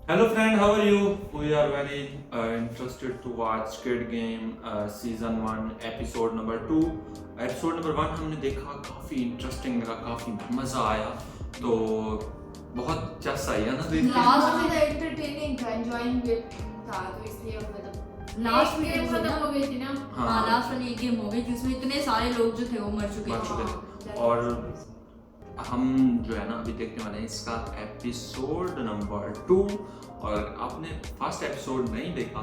Hello friend, how are you? We are very interested to watch Squid Game season 1 episode number 2. Episode number 1 हमने देखा, काफ़ी interesting लगा, काफ़ी मज़ा आया। तो बहुत जस आई है ना देख के। लास्ट में तो एंटरटेनिंग था, एंजॉयिंग इट था, तो इसलिए मतलब लास्ट में गेम खत्म हो गई थी ना। हाँ लास्ट वाली एक गेम हो गई जिसमें इतने सारे लोग जो थे वो मर चुके थे। और हम जो है ना अभी देखने वाले हैं इसका एपिसोड नंबर 2। और आपने फर्स्ट एपिसोड नहीं देखा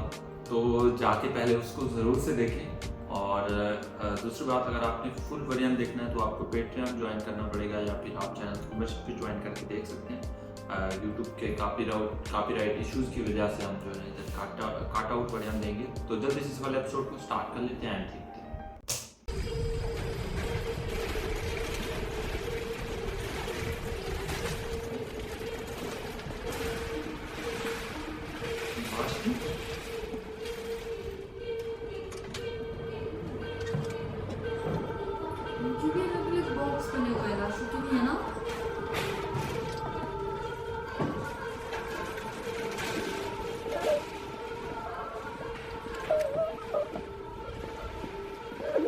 तो जाके पहले उसको ज़रूर से देखें। और दूसरी बात, अगर आपने फुल वर्जन देखना है तो आपको पेट्रियन ज्वाइन करना पड़ेगा, या फिर आप चैनल मेंबरशिप भी ज्वाइन करके देख सकते हैं। यूट्यूब के कॉपीराइट इश्यूज़ की वजह से हम जो है इधर काट आउट वर्जन देंगे। तो जल्दी से इस वाले एपिसोड को स्टार्ट कर लेते हैं। बॉक्स बने हुए हैं, लास्ट तो नहीं है ना?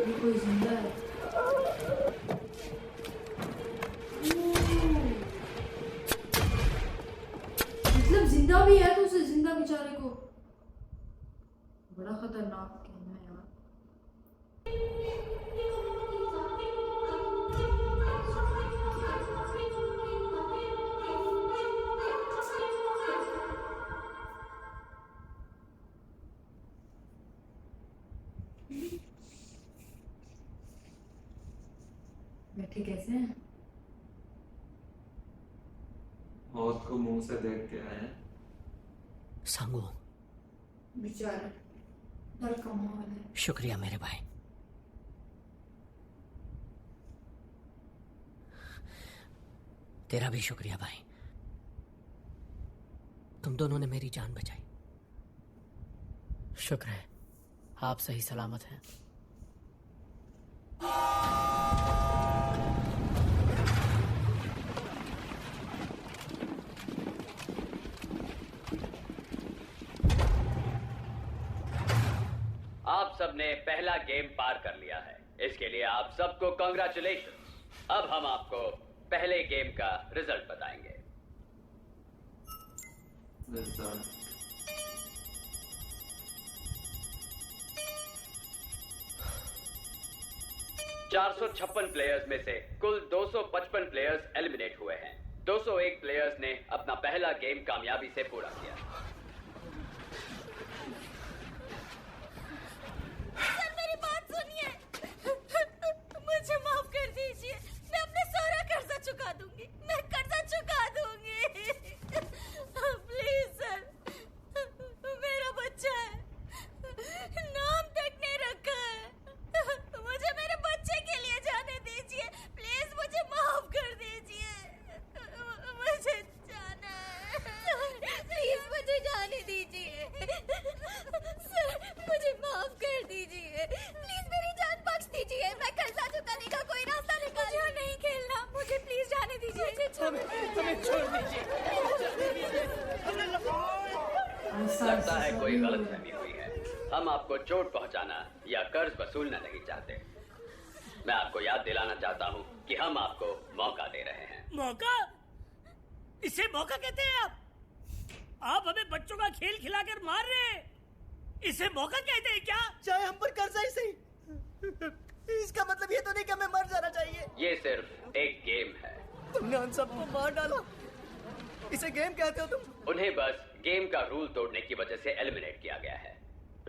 ये कोई जिंदा है। मतलब जिंदा भी है तो उसे जिंदा बेचारे को बड़ा खतरनाक कहना है यार। बैठे कैसे हैं? मौत को मुंह से देख के आए हैं। सांगू, बेचारा डर का माहौल है। शुक्रिया मेरे भाई। तेरा भी शुक्रिया भाई, तुम दोनों ने मेरी जान बचाई। शुक्र है आप सही सलामत हैं। आप सबने पहला गेम पार कर लिया है, इसके लिए आप सबको कांग्रेचुलेशंस। अब हम आपको पहले गेम का रिजल्ट बताएंगे। रिजल्ट 456 प्लेयर्स में से कुल 255 प्लेयर्स एलिमिनेट हुए हैं। 201 प्लेयर्स ने अपना पहला गेम कामयाबी से पूरा किया। सर मेरी बात सुनिए, मुझे माफ कर दीजिए, मैं अपना सारा कर्जा चुका दूंगी, मैं कर्जा चुका दूंगी। प्लीज सर, मेरा बच्चा है, नाम तक नहीं रखा है, मुझे मेरे बच्चे के लिए जाने दीजिए, प्लीज मुझे माफ कर दीजिए, मुझे जाना है, प्लीज मुझे जाने दीजिए, सर मुझे माफ कर दीजिए, प्लीज मेरी जान बख्श दीजिए, मैं कर्जा चुकाने का कोई रास्ता निकाल। मुझे नहीं खेलना, मुझे प्लीज जाने दीजिए, हमें छोड़ दीजिए। लगता है कोई गलतफहमी हुई है। हम आपको चोट पहुंचाना या कर्ज वसूलना नहीं चाहते। मैं आपको याद दिलाना चाहता हूं कि हम आपको मौका दे रहे हैं। मौका? इसे मौका कहते हैं आप? आप हमें बच्चों का खेल खिलाकर मार रहे हैं, इसे मौका कहते हैं क्या? चाहे हम पर कर्जा ही सही, इसका मतलब ये तो नहीं कि हमें मर जाना चाहिए। ये सिर्फ एक गेम है। तुमने उन सबको मार डाला, इसे गेम कहते हो तुम? उन्हें बस गेम का रूल तोड़ने की वजह से एलिमिनेट किया गया है।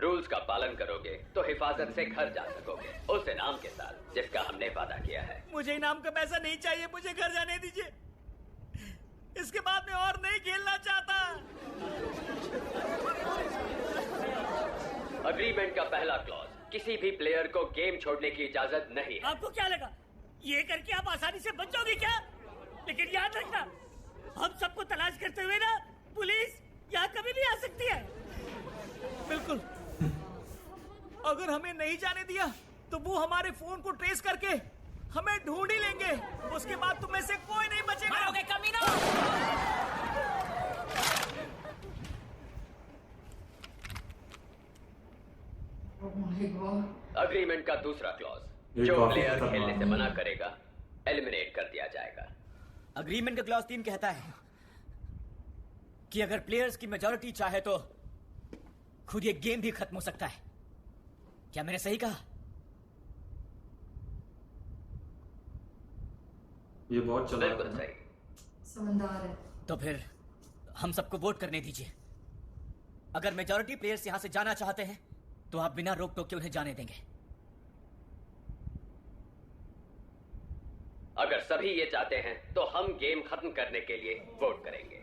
रूल्स का पालन करोगे तो हिफाजत से घर जा सकोगे, उस इनाम के साथ जिसका हमने वादा किया है। मुझे इनाम का पैसा नहीं चाहिए, मुझे घर जाने दीजिए। इसके बाद मैं और नहीं खेलना चाहता। अग्रीमेंट का पहला क्लॉज, किसी भी प्लेयर को गेम छोड़ने की इजाजत नहीं है। आपको क्या लगा ये करके आप आसानी से बच जाओगे क्या? लेकिन याद रखना, हम सबको तलाश करते हुए ना पुलिस यहाँ कभी नहीं आ सकती है। बिल्कुल, अगर हमें नहीं जाने दिया तो वो हमारे फोन को ट्रेस करके हमें ढूंढ ही लेंगे। उसके बाद तुम में से कोई नहीं बचेगा। मारोगे कमीना। My God. अग्रीमेंट का दूसरा क्लॉज, ये जो काफी प्लेयर खतरनाक खेलने से है। मना करेगा एलिमिनेट कर दिया जाएगा। अग्रीमेंट का क्लॉज 3 कहता है कि अगर प्लेयर्स की मेजॉरिटी चाहे तो खुद ये गेम भी खत्म हो सकता है। क्या मैंने सही कहा? ये बहुत चला बिल्कुल सही। समझदार है। तो फिर हम सबको वोट करने दीजिए। अगर मेजॉरिटी प्लेयर्स यहां से जाना चाहते हैं तो आप बिना रोक टोक के उन्हें जाने देंगे। अगर सभी ये चाहते हैं तो हम गेम खत्म करने के लिए वोट करेंगे।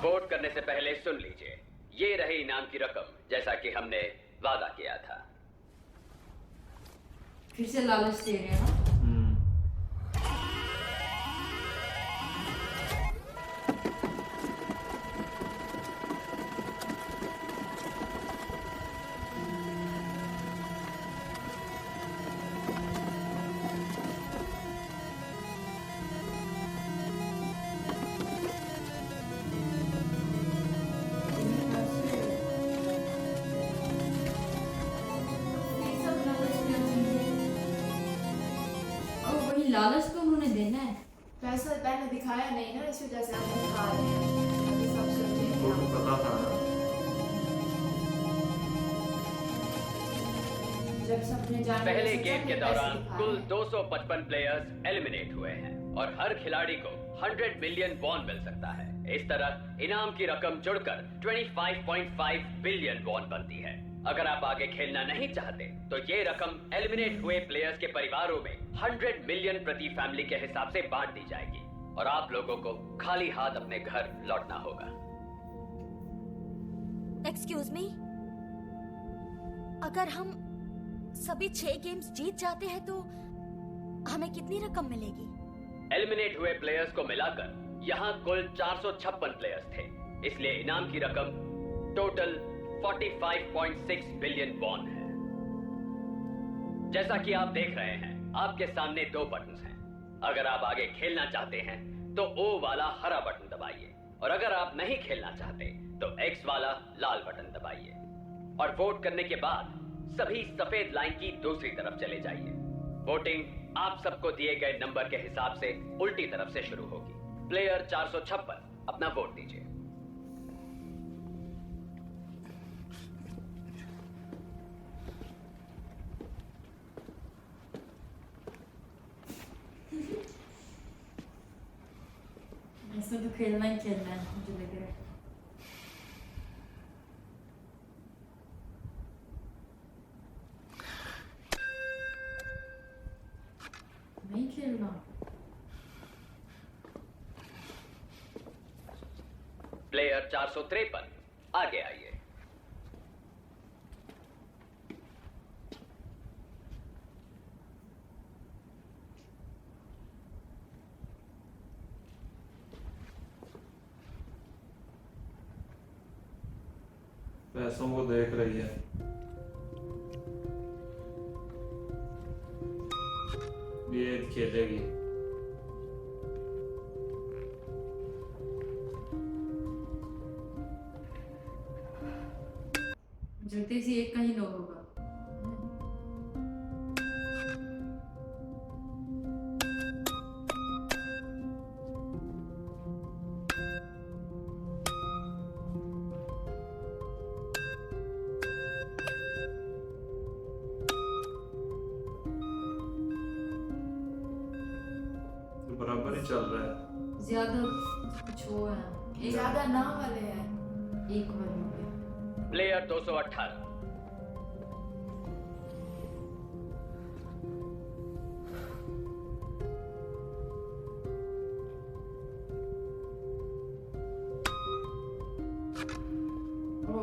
वोट करने से पहले सुन लीजिए, ये रही इनाम की रकम जैसा कि हमने वादा किया था। फिर से लालच दे रहे हैं ना। ये सब लालच क्या चीज़ है? और वही लालच तो उन्होंने देना है। पैसा पहले दिखाया नहीं ना, इस वजह से आप दिखा रहे हैं। अभी सब सोचे हैं तो आप- पता था ना। जब सबने जाने पहले सोचा गेम के फिर दौरान पैसे दिखाए कुल हैं। 255 प्लेयर्स एलिमिनेट हुए हैं और हर खिलाड़ी को 100 मिलियन वॉन मिल सकता है। इस तरह इनाम की रकम जुड़कर 25.5 बिलियन वॉन बनती है। अगर आप आगे खेलना नहीं चाहते तो ये रकम एलिमिनेट हुए प्लेयर्स के परिवारों में 100 मिलियन प्रति फैमिली के हिसाब से बांट दी जाएगी और आप लोगों को खाली हाथ अपने घर लौटना होगा। एक्सक्यूज मी, अगर हम सभी 6 गेम्स जीत जाते हैं तो हमें कितनी रकम मिलेगी? एलिमिनेट हुए प्लेयर्स को मिलाकर यहाँ कुल 456 प्लेयर्स थे, इसलिए इनाम की रकम टोटल 45.6 बिलियन वॉन है। जैसा कि आप देख रहे हैं, आपके सामने 2 बटन्स हैं। अगर आप आगे खेलना चाहते हैं तो O वाला हरा बटन दबाइए और अगर आप नहीं खेलना चाहते तो X वाला लाल बटन दबाइए और वोट करने के बाद सभी सफेद लाइन की दूसरी तरफ चले जाइए। वोटिंग आप सबको दिए गए नंबर के हिसाब से उल्टी तरफ से शुरू होगी। प्लेयर 456 अपना वोट दीजिए। ऐसा तो खेलना ही खेलना है मुझे लग रहा है। नहीं खेलना। प्लेयर 453 आगे आइए। पैसों को देख रही है। ये खेलेगी। जगते सी एक का ही नो होगा। तो बराबर ही चल रहा है। ज्यादा कुछ हो है। एक ज्यादा ना वाले हैं। एक बार हो गया। प्लेयर 218 ओ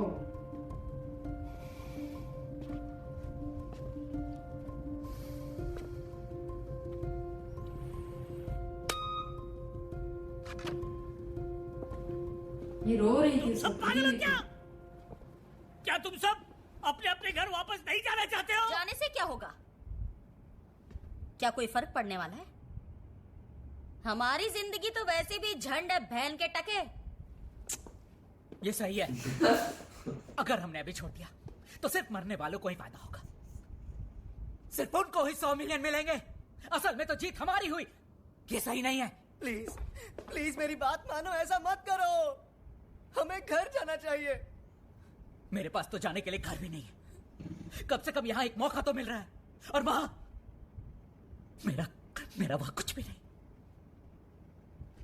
ये रो रही थी सब पागल हो क्या? क्या तुम सब अपने अपने घर वापस नहीं जाना चाहते हो? जाने से क्या होगा? क्या कोई फर्क पड़ने वाला है? हमारी जिंदगी तो वैसे भी झंड है बहन के टके। ये सही है। अगर हमने अभी छोड़ दिया तो सिर्फ मरने वालों को ही फायदा होगा, सिर्फ उनको ही 100 मिलियन मिलेंगे। असल में तो जीत हमारी हुई। ये सही नहीं है। प्लीज प्लीज मेरी बात मानो, ऐसा मत करो। हमें घर जाना चाहिए। मेरे पास तो जाने के लिए घर भी नहीं है। कम से कम यहाँ एक मौका तो मिल रहा है, और वहां मेरा वहां कुछ भी नहीं।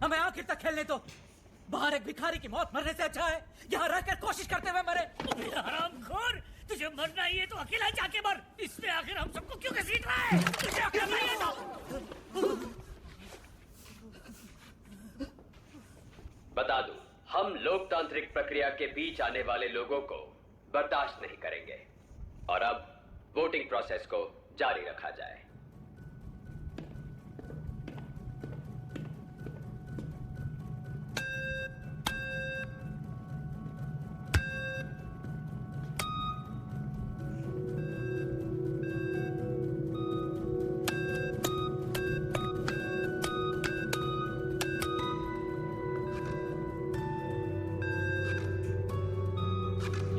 हमें आखिर तक खेलने दो। बाहर एक भिखारी की मौत मरने से अच्छा है यहाँ रहकर कोशिश करते हुए मरे। हरामखोर, तुझे मरना ही है तो अकेला जाके मर। इसमें आखिर हम सबको क्यों घसीट रहा है? तुझे अकल नहीं है तो? बता दूं, हम लोकतांत्रिक प्रक्रिया के बीच आने वाले लोगों को बर्दाश्त नहीं करेंगे। और अब वोटिंग प्रोसेस को जारी रखा जाए।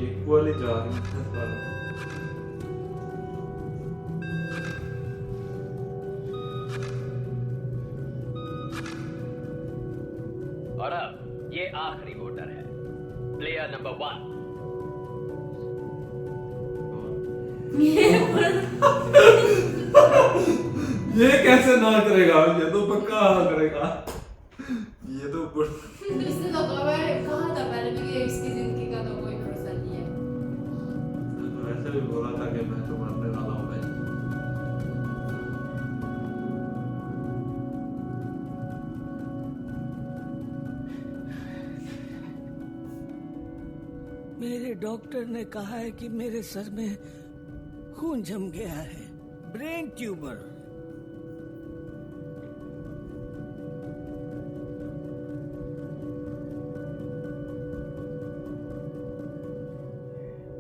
इक्वली जा रही है सारा। और अब ये आखिरी वोटर है, प्लेयर नंबर 1। ये कैसे ना करेगा? ये तो पक्का करेगा। ये तो इसने तो कहा था पहले भी कि इसकी जिंदगी का तो कोई भरोसा नहीं है। तो ऐसे भी बोला था कि मैं तो मरने वाला हूँ भाई। मेरे डॉक्टर ने कहा है कि मेरे सर में खून जम गया है, ब्रेन ट्यूमर।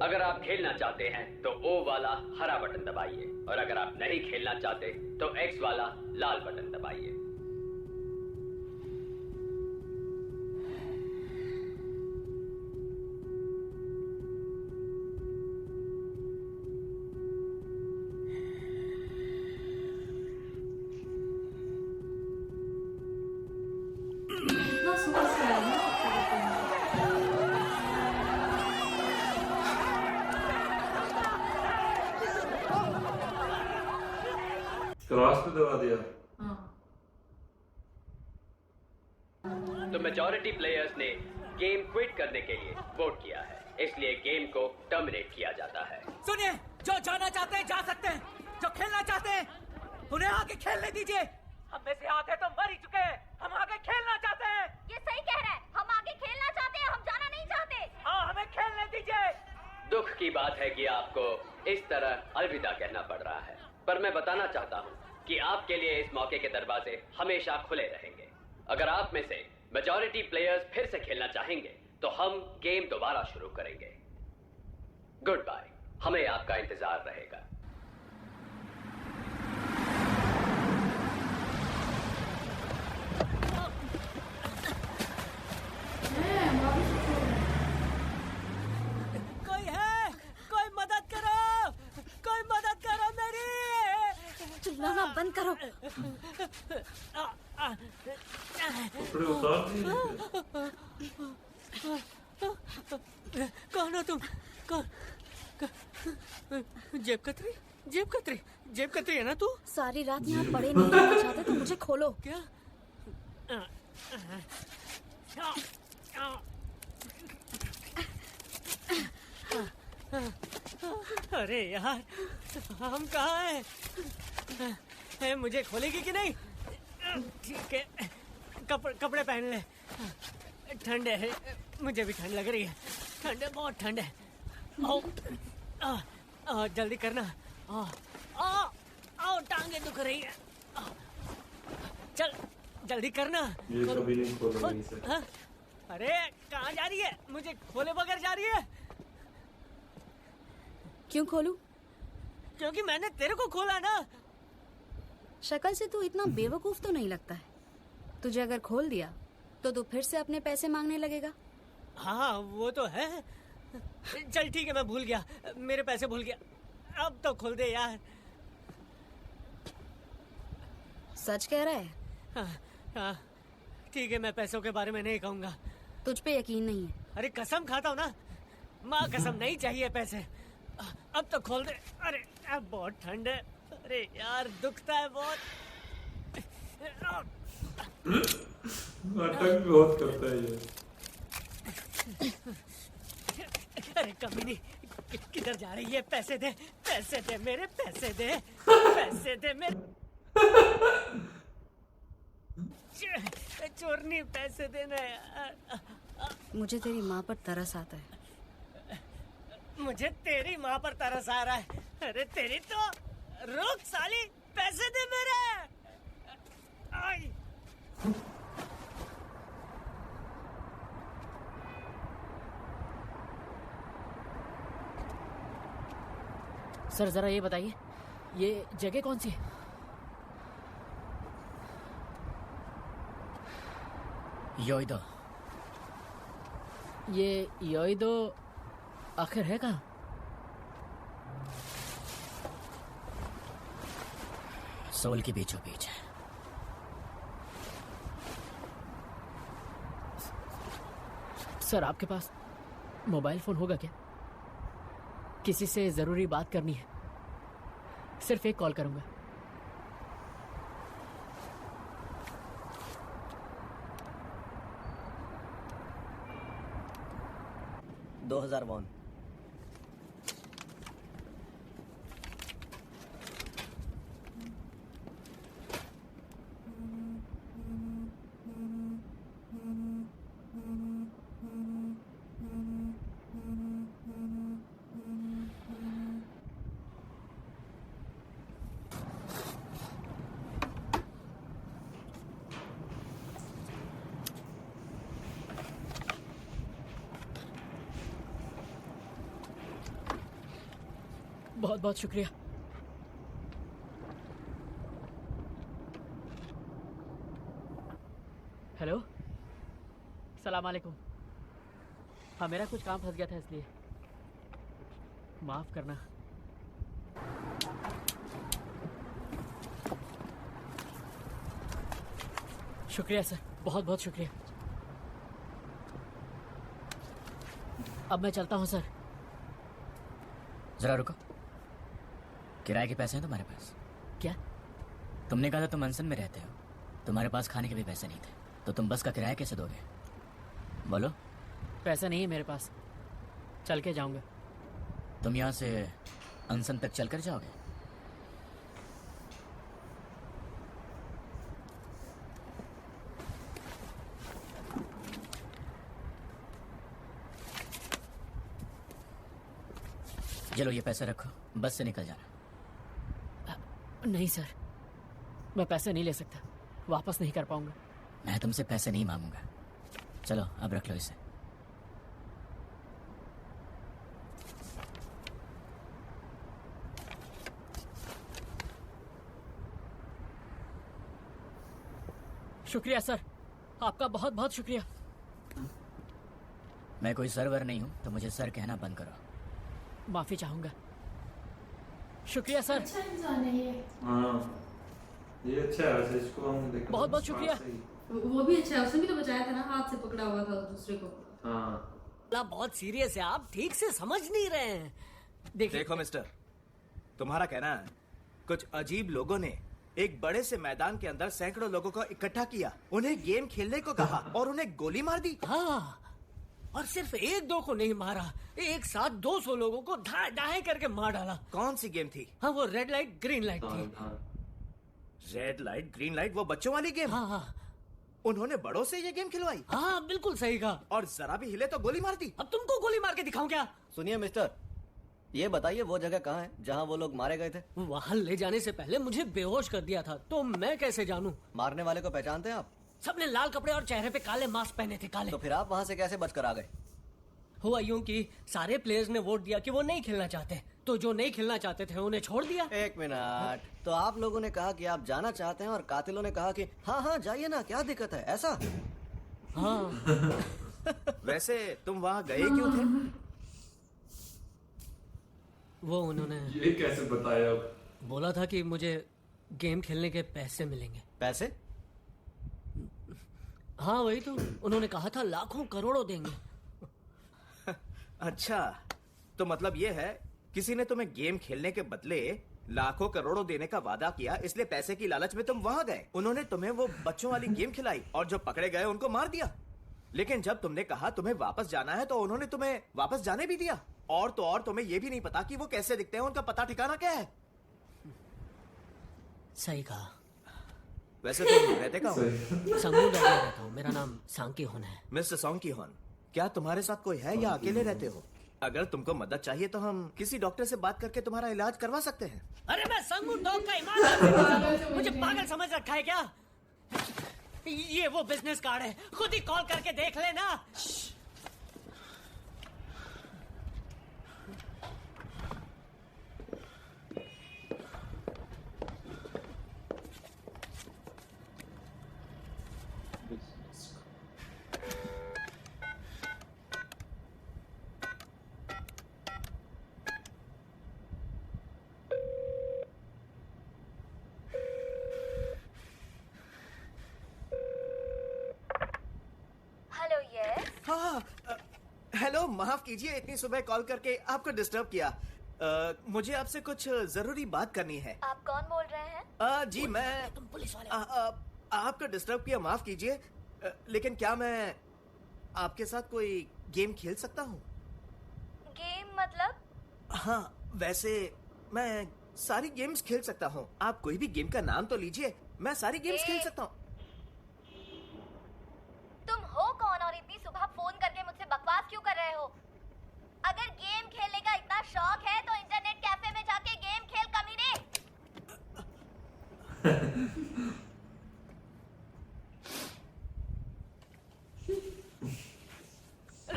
अगर आप खेलना चाहते हैं तो O वाला हरा बटन दबाइए, और अगर आप नहीं खेलना चाहते तो X वाला लाल बटन दबाइए। इतना सोच रहा है ना। क्रॉस पे दबा दिया। हाँ। तो मेजॉरिटी प्लेयर्स ने गेम क्विट करने के लिए वोट किया है, इसलिए गेम को टर्मिनेट किया जाता है। सुनिए, जो जाना चाहते हैं जा सकते हैं, जो खेलना चाहते हैं उन्हें आगे खेलने दीजिए। हम में से आधे तो मर ही चुके हैं, हम आगे खेलना चाहते हैं। ये सही कह रहा है, हम आगे खेलना चाहते हैं, हम जाना नहीं चाहते। हाँ, हमें खेलने दीजिए। दुख की बात है कि आपको इस तरह अलविदा कहना पड़ रहा है, पर मैं बताना चाहता हूँ कि आपके लिए इस मौके के दरवाजे हमेशा खुले रहेंगे। अगर आप में से मेजॉरिटी प्लेयर्स फिर से खेलना चाहेंगे तो हम गेम दोबारा शुरू करेंगे। गुड बाय, हमें आपका इंतजार रहेगा। कोई है? कोई मदद करो, कोई मदद करो मेरी। चिल्लाना बंद करो। कपड़े उतार दिए। कौन हो तुम? कौन? जेब कतरी, जेब कतरी, जेब कतरी है ना तू? सारी रात यहाँ पड़े नहीं रहना चाहते तो मुझे खोलो। क्या? अरे यार, हम कहाँ हैं? मुझे खोलेगी कि नहीं? ठीक है, कपड़े पहन ले। ठंड है, मुझे भी ठंड लग रही है। ठंड है, बहुत ठंड है। जल्दी करना। आओ, टांगे दुख रही है। चल, जल्दी करना। ये कभी नहीं खोलेंगे इसे। हाँ? अरे कहाँ जा रही है? मुझे खोले बगैर जा रही है? क्यों खोलूं? क्योंकि मैंने तेरे को खोला ना। शक्ल से तू इतना बेवकूफ तो नहीं लगता है। तुझे अगर खोल दिया तो तू फिर से अपने पैसे मांगने लगेगा। हाँ वो तो है। चल ठीक है, मैं भूल गया, मेरे पैसे भूल गया। अब तो खोल दे यार। सच कह रहा है? हाँ हाँ ठीक है, मैं पैसों के बारे में नहीं कहूँगा। तुझ पे यकीन नहीं है? अरे कसम खाता हूँ ना, माँ कसम, नहीं चाहिए पैसे। अब तो खोल दे। अरे अब बहुत ठंड है। अरे यार दुखता है बहुत। नाटक बहुत करता है ये। अरे कभी नहीं, किधर जा रही है? पैसे दे, पैसे दे, मेरे पैसे दे, पैसे दे मेरे। चोरनी, पैसे देना यार। मुझे तेरी माँ पर तरस आता है। मुझे तेरी माँ पर तरस आ रहा है। अरे तेरी तो रुक साली, पैसे दे मेरे। आई। सर जरा ये बताइए, ये जगह कौन सी है? योइदो। ये योइदो आखिर है कहाँ? सोल के बीचों बीच है। सर आपके पास मोबाइल फोन होगा क्या? किसी से जरूरी बात करनी है, सिर्फ एक कॉल करूंगा। $2000 बहुत बहुत शुक्रिया। हेलो, सलाम वालेकुम। हाँ मेरा कुछ काम फंस गया था इसलिए माफ करना। शुक्रिया सर, बहुत बहुत शुक्रिया। अब मैं चलता हूँ सर। जरा रुको, किराए के पैसे हैं तुम्हारे पास? क्या? तुमने कहा था तुम अनसन में रहते हो, तुम्हारे पास खाने के भी पैसे नहीं थे, तो तुम बस का किराया कैसे दोगे? बोलो। पैसा नहीं है मेरे पास, चल के जाऊंगा। तुम यहाँ से अनसन तक चल कर जाओगे? चलो ये पैसे रखो, बस से निकल जाना। नहीं सर, मैं पैसे नहीं ले सकता, वापस नहीं कर पाऊंगा। मैं तुमसे पैसे नहीं मांगूंगा, चलो अब रख लो इसे। शुक्रिया सर, आपका बहुत बहुत शुक्रिया। मैं कोई सर्वर नहीं हूं, तो मुझे सर कहना बंद करो। माफी चाहूंगा। शुक्रिया सर। अच्छा इंसान है ये। हाँ ये अच्छा है वैसे, इसको हमने देखा। बहुत बहुत शुक्रिया। वो भी अच्छा है, उसने भी तो बचाया था ना, हाथ से पकड़ा हुआ था दूसरे को। हाँ बहुत सीरियस है, आप ठीक से समझ नहीं रहे हैं। देखो मिस्टर, तुम्हारा कहना है कुछ अजीब लोगों ने एक बड़े से मैदान के अंदर सैकड़ों लोगों को इकट्ठा किया, उन्हें गेम खेलने को कहा और उन्हें गोली मार दी। हाँ, और सिर्फ एक दो को नहीं मारा, एक साथ 200 लोगों को ढाई करके मार डाला। कौन सी गेम थी? हाँ वो रेड लाइट ग्रीन लाइट थी। रेड लाइट ग्रीन लाइट, वो बच्चों वाली गेम? हाँ हाँ। उन्होंने बड़ों से ये गेम खिलवाई? हाँ बिल्कुल सही कहा। और जरा भी हिले तो गोली मार दी। अब तुमको गोली मार के दिखाऊं क्या? सुनिए मिस्टर, ये बताइए वो जगह कहाँ है जहाँ वो लोग मारे गए थे? वहाँ ले जाने से पहले मुझे बेहोश कर दिया था, तो मैं कैसे जानूं? मारने वाले को पहचानते हैं आप? सबने लाल कपड़े और चेहरे पे काले मास्क पहने थे, काले। तो फिर आप वहाँ से कैसे बचकर आ गए? हुआ यूं कि सारे प्लेयर्स ने वोट दिया कि वो नहीं खेलना चाहते, तो जो नहीं खेलना चाहते थे उन्हें छोड़ दिया। एक मिनट, तो आप लोगों ने कहा कि आप जाना चाहते हैं और कातिलों ने कहा कि हाँ हाँ जाइए ना, क्या दिक्कत है, ऐसा? हाँ वैसे तुम वहां गए क्यों थे? वो उन्होंने ये कैसे बताया? बोला था कि मुझे गेम खेलने के पैसे मिलेंगे। पैसे? हाँ वही तो, उन्होंने कहा था लाखों करोड़ों देंगे। अच्छा, तो मतलब ये है किसी ने तुम्हें गेम खेलने के बदले लाखों करोड़ों देने का वादा किया, इसलिए पैसे की लालच में तुम वहां गए। उन्होंने तुम्हें वो बच्चों वाली गेम खिलाई और जो पकड़े गए उनको मार दिया। लेकिन जब तुमने कहा तुम्हें वापस जाना है तो उन्होंने तुम्हें वापस जाने भी दिया। और तो और तुम्हें ये भी नहीं पता कि वो कैसे दिखते हैं, उनका पता ठिकाना क्या है। सही कहा। वैसे तुम रहते कहाँ हो? संगूर रहता हूँ, मेरा नाम सांकी होन है। मिस्टर सॉन्की हॉन, क्या तुम्हारे साथ कोई है या अकेले रहते हो? अगर तुमको मदद चाहिए तो हम किसी डॉक्टर से बात करके तुम्हारा इलाज करवा सकते हैं। अरे मैं संगूर डॉग का ईमान, मुझे पागल समझ रखा है क्या? ये वो बिजनेस कार्ड है, खुद ही कॉल करके देख लेना। Hello yes. हाँ, हेलो, माफ कीजिए इतनी सुबह कॉल करके आपको डिस्टर्ब किया। मुझे आपसे कुछ जरूरी बात करनी है। आप कौन बोल रहे हैं? जी मैं तुम पुलिस वाले। आपको डिस्टर्ब किया, माफ कीजिए। लेकिन क्या मैं आपके साथ कोई गेम खेल सकता हूँ? गेम मतलब? हाँ, वैसे मैं सारी गेम्स खेल सकता हूँ। आप कोई भी गेम का नाम तो लीजिए, मैं सारी गेम्स खेल सकता हूँ। तुम हो कौन और इतनी सुबह फोन करके मुझसे बकवास क्यों कर रहे हो? अगर गेम खेलने का इतना शौक है तो इंटरनेट कैफे में जाके गेम खेल, कमीने।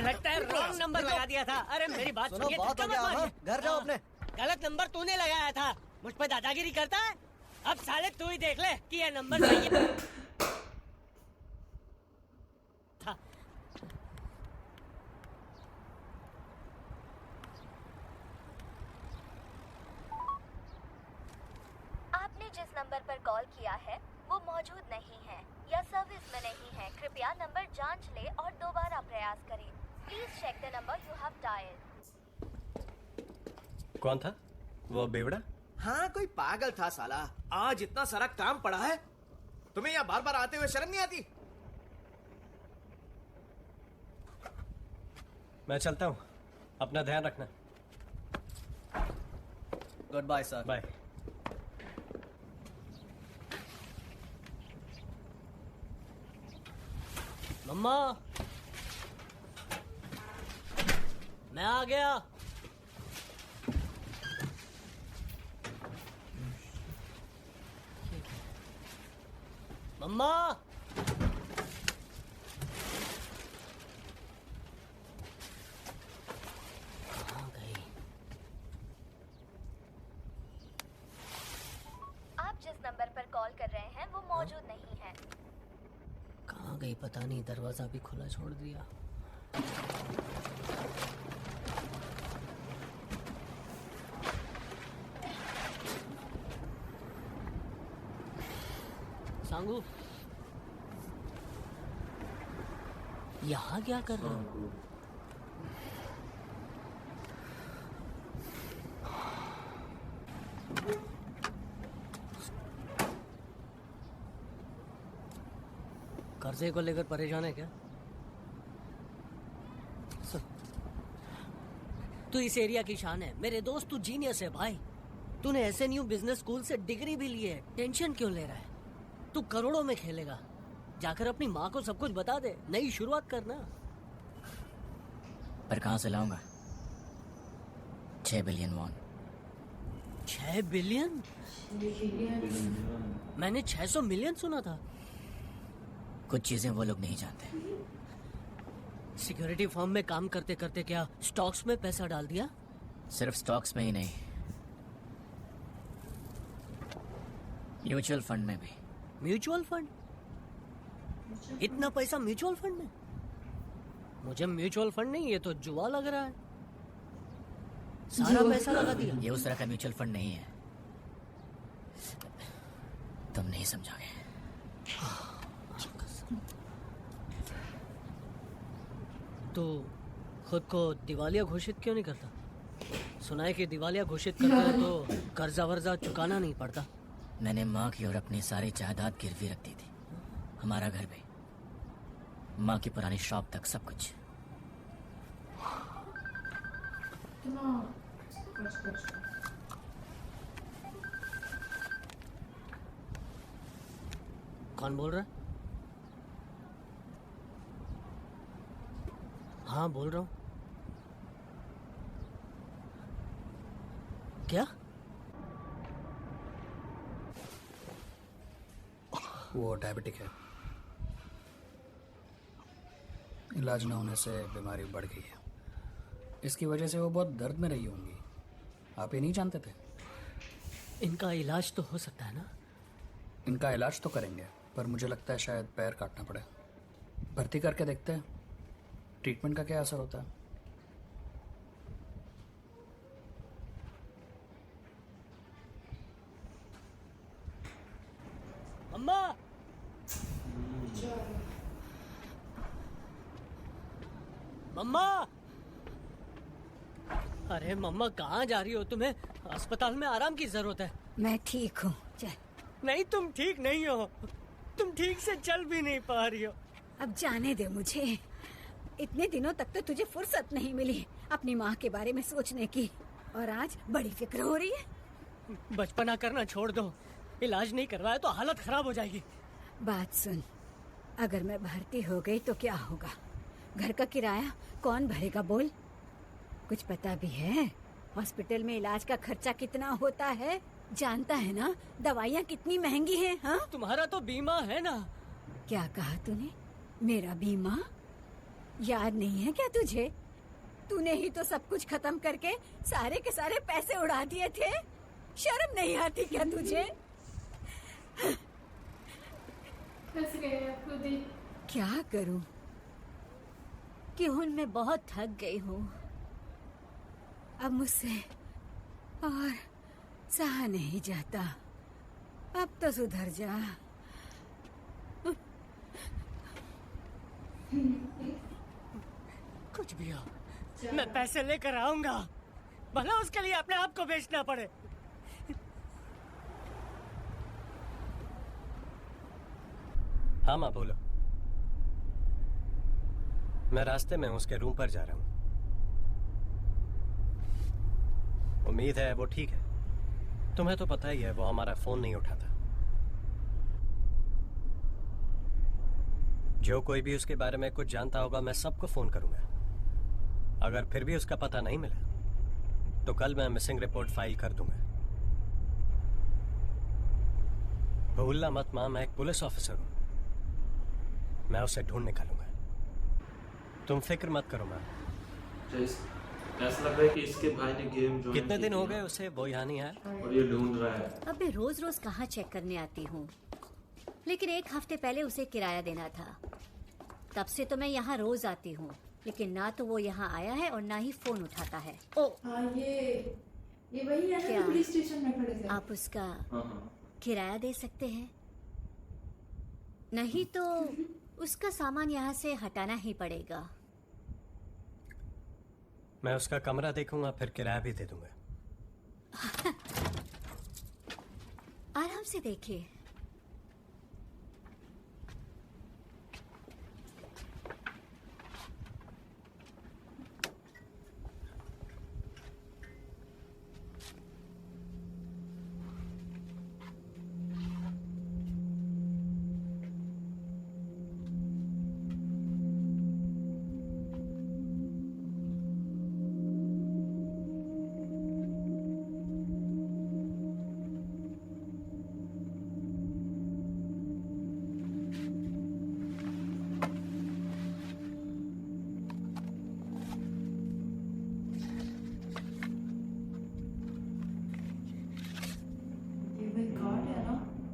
लगता है रॉन्ग नंबर लगा दिया था। अरे मेरी बात सुनिए, धक्का मत मारिए। घर जाओ अपने। गलत नंबर तूने लगाया था, मुझ पे दादागिरी करता है। अब साले तू ही देख ले कि ये नंबर सही है। था। आपने जिस नंबर पर कॉल किया है वो मौजूद नहीं है या सर्विस में नहीं है। कृपया नंबर जांच ले और दोबारा प्रयास करें। Please check the number you have dialled. कौन था वो बेवड़ा? हाँ, कोई पागल था साला। आज इतना सारा काम पड़ा है, तुम्हें यहाँ बार बार आते हुए शर्म नहीं आती? मैं चलता हूँ, अपना ध्यान रखना। Good bye sir. बाय। मम्मा, मैं आ गया। मम्मा, कहाँ गई? आप जिस नंबर पर कॉल कर रहे हैं वो मौजूद नहीं है। कहाँ गई पता नहीं, दरवाजा भी खुला छोड़ दिया। सांगू, यहाँ क्या कर रहा हूँ? कर्जे को लेकर परेशान है क्या? तू इस एरिया की शान है, मेरे दोस्त, तू जीनियस है भाई। तूने SNU बिजनेस स्कूल से डिग्री भी ली है, टेंशन क्यों ले रहा है? तू करोड़ों में खेलेगा। जाकर अपनी माँ को सब कुछ बता दे, नई शुरुआत करना। पर कहाँ से लाऊंगा 6 बिलियन वॉन? 6 बिलियन? मैंने 600 मिलियन सुना था। कुछ चीजें वो लोग नहीं जानते। सिक्योरिटी फर्म में काम करते करते क्या स्टॉक्स में पैसा डाल दिया? सिर्फ स्टॉक्स में ही नहीं, म्यूचुअल फंड में भी। Mutual fund? इतना पैसा म्यूचुअल फंड में? मुझे म्यूचुअल फंड नहीं, ये तो जुआ लग रहा है। सारा पैसा लगा दिया। ये उस तरह का म्यूचुअल फंड नहीं है, तुम नहीं समझोगे। तो खुद को दिवालिया घोषित क्यों नहीं करता? सुना है कि दिवालिया घोषित करते हैं तो कर्जा वर्जा चुकाना नहीं पड़ता। मैंने माँ की और अपनी सारी जायदाद गिरवी रख दी थी, हमारा घर भी, माँ की पुरानी शॉप तक, सब कुछ। कौन बोल रहा है? हाँ बोल रहा हूँ। क्या? वो डायबिटिक है, इलाज न होने से बीमारी बढ़ गई है। इसकी वजह से वो बहुत दर्द में रही होंगी, आप ये नहीं जानते थे? इनका इलाज तो हो सकता है ना? इनका इलाज तो करेंगे, पर मुझे लगता है शायद पैर काटना पड़े। भर्ती करके देखते हैं ट्रीटमेंट का क्या असर होता है। अम्मा! मम्मा! अरे मम्मा कहाँ जा रही हो? तुम्हें अस्पताल में आराम की जरूरत है। मैं ठीक हूँ, चल। नहीं तुम ठीक नहीं हो, तुम ठीक से चल भी नहीं पा रही हो। अब जाने दे मुझे। इतने दिनों तक तो तुझे फुर्सत नहीं मिली अपनी माँ के बारे में सोचने की, और आज बड़ी फिक्र हो रही है। बचपना करना छोड़ दो, इलाज नहीं करवाया तो हालत खराब हो जाएगी। बात सुन, अगर मैं भर्ती हो गई तो क्या होगा? घर का किराया कौन भरेगा बोल? कुछ पता भी है हॉस्पिटल में इलाज का खर्चा कितना होता है? जानता है ना दवाइयाँ कितनी महंगी हैं? हाँ, तुम्हारा तो बीमा है ना। क्या कहा तूने? मेरा बीमा? याद नहीं है क्या तुझे? तूने ही तो सब कुछ खत्म करके सारे के सारे पैसे उड़ा दिए थे। शर्म नहीं आती क्या तुझे? क्या करूं? क्यों मैं बहुत थक गई हूँ, अब मुझसे और सहा नहीं जाता। अब तो सुधर जा। कुछ भी हो, मैं पैसे लेकर आऊंगा, भला उसके लिए अपने आप को बेचना पड़े। हाँ माँ बोलो। मैं रास्ते में हूँ, उसके रूम पर जा रहा हूँ। उम्मीद है वो ठीक है। तुम्हें तो पता ही है वो हमारा फोन नहीं उठाता। जो कोई भी उसके बारे में कुछ जानता होगा मैं सबको फोन करूंगा। अगर फिर भी उसका पता नहीं मिला तो कल मैं मिसिंग रिपोर्ट फाइल कर दूंगा। भूलना मत मां, मैं एक पुलिस ऑफिसर हूं, मैं उसे ढूंढ निकालूंगा। तुम फिक्र मत करो मां। ऐसा लग रहा है कि इसके भाई ने गेम ज्वाइन कितने दिन हो गए उसे वो यहाँ नहीं आया और ये ढूंढ रहा है। अब मैं रोज रोज कहाँ चेक करने आती हूँ, लेकिन एक हफ्ते पहले उसे किराया देना था। तब से तो मैं यहाँ रोज आती हूँ, लेकिन ना तो वो यहाँ आया है और ना ही फोन उठाता है। हाँ, ये वही है क्या ना पुलिस स्टेशन में खड़े थे। आप उसका किराया दे सकते हैं? नहीं तो उसका सामान यहाँ से हटाना ही पड़ेगा। मैं उसका कमरा देखूंगा, फिर किराया भी दे दूंगा। आराम से देखिए।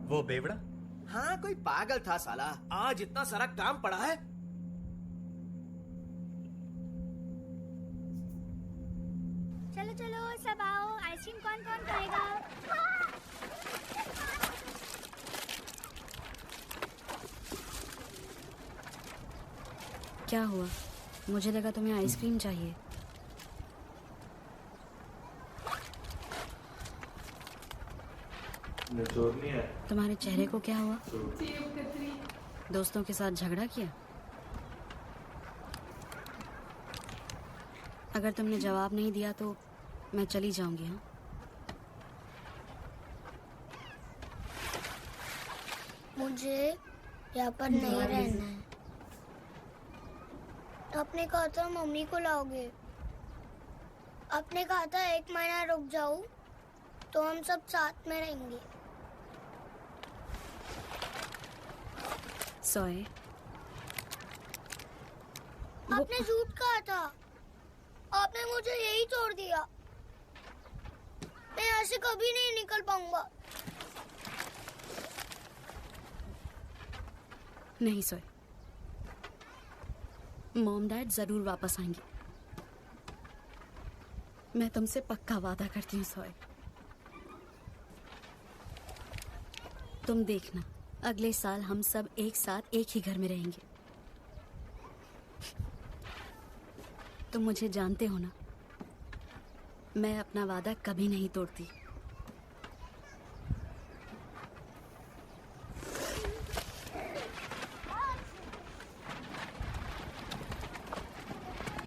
वो बेवड़ा? हाँ, कोई पागल था साला। आज इतना सारा काम पड़ा है। चलो सब आओ, आइसक्रीम कौन कौन खाएगा? क्या हुआ? मुझे लगा तुम्हें आइसक्रीम चाहिए। नहीं है। तुम्हारे चेहरे को क्या हुआ? दोस्तों के साथ झगड़ा किया? अगर तुमने जवाब नहीं दिया तो मैं चली जाऊंगी। हाँ, मुझे यहाँ पर नहीं रहना है। आपने कहा था मम्मी को लाओगे। आपने कहा था 1 महीना रुक जाओ तो हम सब साथ में रहेंगे। सोए। आपने झूठ कहा था। आपने मुझे यही छोड़ दिया। मैं यहाँ से कभी नहीं निकल पाऊंगा। नहीं सोए, मॉम डैड जरूर वापस आएंगे। मैं तुमसे पक्का वादा करती हूँ सोए। तुम देखना, अगले साल हम सब एक साथ एक ही घर में रहेंगे। तुम मुझे जानते हो ना, मैं अपना वादा कभी नहीं तोड़ती।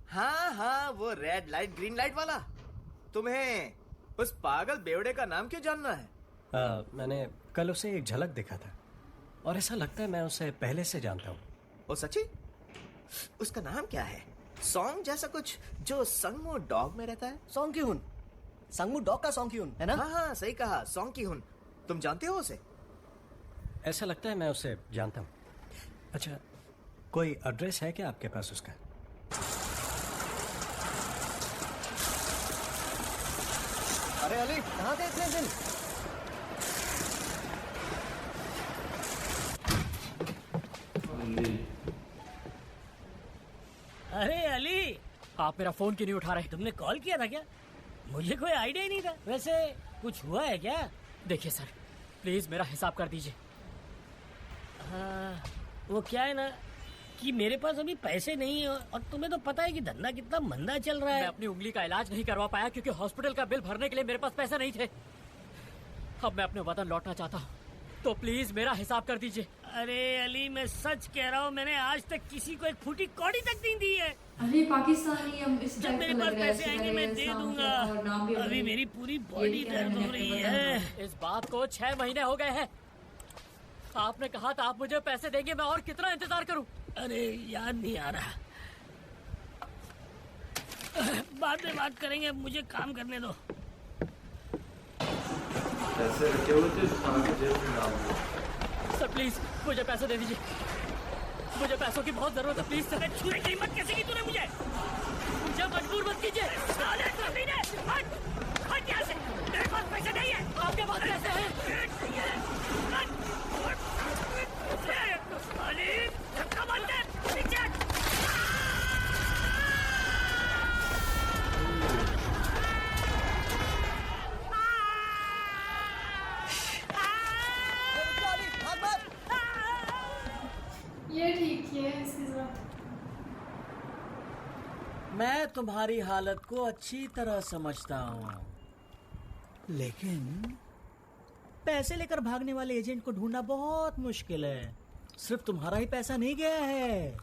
हाँ हाँ, वो रेड लाइट ग्रीन लाइट वाला। तुम्हें उस पागल बेवड़े का नाम क्यों जानना है? मैंने कल उसे एक झलक देखा था और ऐसा लगता है मैं उसे पहले से जानता हूँ। ओ सच्ची? उसका नाम क्या है? सॉन्ग जैसा कुछ जो संगमू डॉग में रहता है। सॉन्ग की हुन। संगमू डॉग का सॉन्ग की हुन है ना? हाँ हाँ सही कहा, सॉन्ग की हुन। तुम जानते हो उसे? ऐसा लगता है मैं उसे जानता हूँ। अच्छा, कोई एड्रेस है क्या आपके पास उसका? अरे अली, कहाँ थे इतने दिन? अरे अली, आप मेरा फोन क्यों नहीं उठा रहे? तुमने कॉल किया था क्या? मुझे कोई आइडिया ही नहीं था। वैसे कुछ हुआ है क्या? देखिए सर, प्लीज मेरा हिसाब कर दीजिए। हाँ, वो क्या है ना कि मेरे पास अभी पैसे नहीं है और तुम्हें तो पता है कि धंधा कितना मंदा चल रहा है। मैं अपनी उंगली का इलाज नहीं करवा पाया क्योंकि हॉस्पिटल का बिल भरने के लिए मेरे पास पैसे नहीं थे। अब मैं अपने वतन लौटना चाहता हूँ, तो प्लीज मेरा हिसाब कर दीजिए। अरे अली, मैं सच कह रहा हूँ, मैंने आज तक किसी को एक फूटी कौड़ी तक नहीं दी है। अरे पाकिस्तानी हम इस जब मेरे पास पैसे आएंगे मैं दे दूंगा। अभी मेरी पूरी बॉडी दर्द हो रही है। इस बात को 6 महीने हो गए हैं। आपने कहा था आप मुझे पैसे देंगे, मैं और कितना इंतजार करूं? अरे याद नहीं आ रहा, बाद में बात करेंगे, मुझे काम करने दो। पैसे रखे हुए थे उठा के जेब में डाल दो। सर प्लीज मुझे पैसे दे दीजिए, मुझे पैसों की बहुत जरूरत है। Please sir. छूने की हिम्मत कैसे की तूने मुझे? मुझे मजबूर मत कीजिए। साले कमीने, हट यहाँ से। मेरे पास पैसे नहीं है। आपके पास पैसे हैं? अली, धक्का मत दे, पीछे। ये ठीक है इसके साथ। मैं तुम्हारी हालत को अच्छी तरह समझता हूँ, लेकिन पैसे लेकर भागने वाले एजेंट को ढूंढना बहुत मुश्किल है। सिर्फ तुम्हारा ही पैसा नहीं गया है,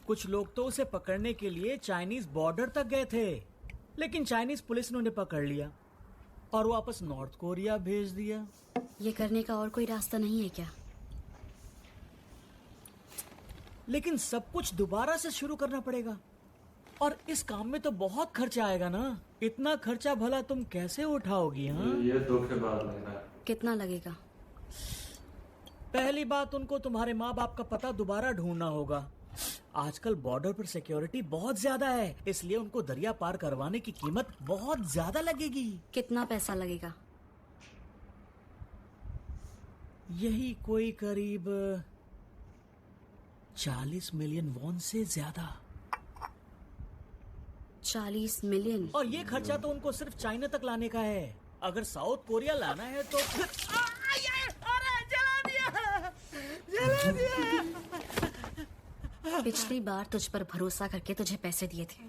कुछ लोग तो उसे पकड़ने के लिए चाइनीज बॉर्डर तक गए थे, लेकिन चाइनीज पुलिस ने उन्हें पकड़ लिया और वापस नॉर्थ कोरिया भेज दिया। ये करने का और कोई रास्ता नहीं है क्या? लेकिन सब कुछ दोबारा से शुरू करना पड़ेगा और इस काम में तो बहुत खर्चा आएगा ना। इतना खर्चा भला तुम कैसे उठाओगी? हाँ, ये धोखेबाज लग रहा है। कितना लगेगा? पहली बात, उनको तुम्हारे माँ बाप का पता दोबारा ढूंढना होगा। आजकल बॉर्डर पर सिक्योरिटी बहुत ज्यादा है, इसलिए उनको दरिया पार करवाने की कीमत बहुत ज्यादा लगेगी। कितना पैसा लगेगा? यही कोई करीब 40 मिलियन वॉन से ज्यादा। 40 मिलियन। और ये खर्चा तो उनको सिर्फ चाइना तक लाने का है। अगर साउथ कोरिया लाना है तो फिर जला दिया। पिछली बार तुझ पर भरोसा करके तुझे पैसे दिए थे,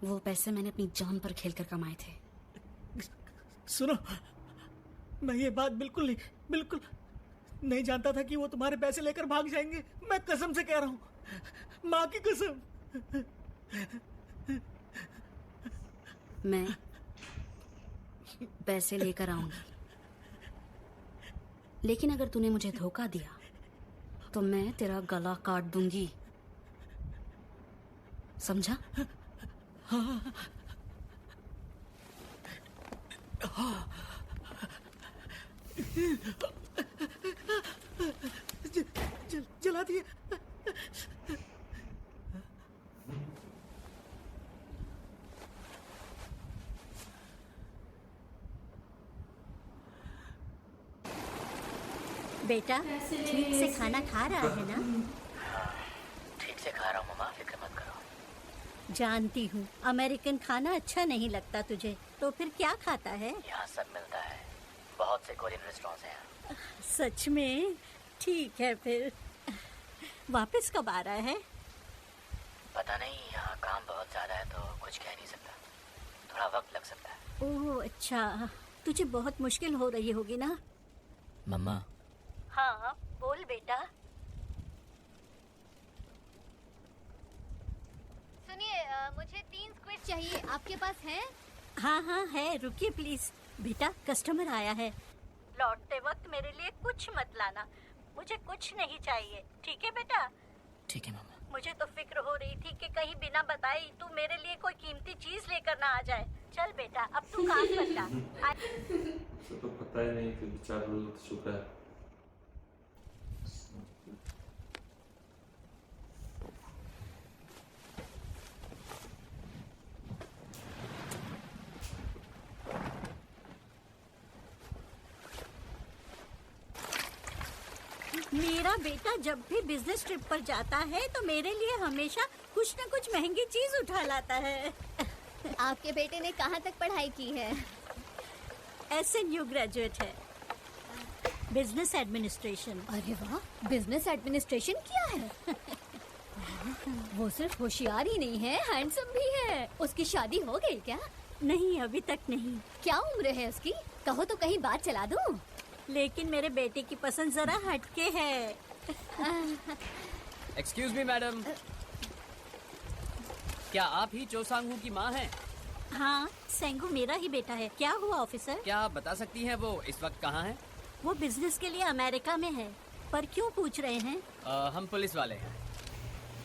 वो पैसे मैंने अपनी जान पर खेलकर कमाए थे। सुनो, मैं ये बात बिल्कुल नहीं जानता था कि वो तुम्हारे पैसे लेकर भाग जाएंगे। मैं कसम से कह रहा हूँ, माँ की कसम। मैं पैसे लेकर आऊंगी, लेकिन अगर तूने मुझे धोखा दिया तो मैं तेरा गला काट दूंगी, समझा? जला दिया। बेटा ठीक से खाना खा रहा है ना? ठीक से खा रहा हूँ मम्मा, फिक्र मत करो। जानती हूँ अमेरिकन खाना अच्छा नहीं लगता तुझे, तो फिर क्या खाता है? यहाँ सब मिलता है, बहुत से कोरियन रेस्टोरेंट्स हैं यहाँ। सच में? ठीक है फिर। वापस कब आ रहा है? पता नहीं, यहाँ काम बहुत ज्यादा है तो कुछ कह नहीं सकता, थोड़ा वक्त लग सकता है। ओह अच्छा, तुझे बहुत मुश्किल हो रही होगी ना? मम्मा। हाँ बोल बेटा। सुनिए, मुझे 3 स्क्विड चाहिए, आपके पास है? हाँ हाँ है, रुकिए प्लीज। बेटा कस्टमर आया है, लौटते वक्त मेरे लिए कुछ मत लाना, मुझे कुछ नहीं चाहिए, ठीक है बेटा? ठीक है मम्मा। मुझे तो फिक्र हो रही थी कि कहीं बिना बताए तू मेरे लिए कोई कीमती चीज लेकर ना आ जाए। चल बेटा अब तू काम कर जा। तो पता ही नहीं कि बेचारा लुट चुका है। मेरा बेटा जब भी बिजनेस ट्रिप पर जाता है तो मेरे लिए हमेशा कुछ न कुछ महंगी चीज उठा लाता है। आपके बेटे ने कहाँ तक पढ़ाई की है? SNU ग्रेजुएट है, बिजनेस एडमिनिस्ट्रेशन। अरे वाह, बिजनेस एडमिनिस्ट्रेशन किया है। वो सिर्फ होशियार ही नहीं है, हैंडसम भी है। उसकी शादी हो गई क्या? नहीं अभी तक नहीं। क्या उम्र है उसकी? कहो तो कहीं बात चला दूं। लेकिन मेरे बेटे की पसंद जरा हटके है। एक्सक्यूज मी मैडम, क्या आप ही चोसांगू की माँ हैं? हाँ, सेंगू मेरा ही बेटा है। क्या हुआ ऑफिसर? क्या आप बता सकती हैं वो इस वक्त कहाँ है? वो बिजनेस के लिए अमेरिका में है। पर क्यों पूछ रहे हैं? हम पुलिस वाले हैं।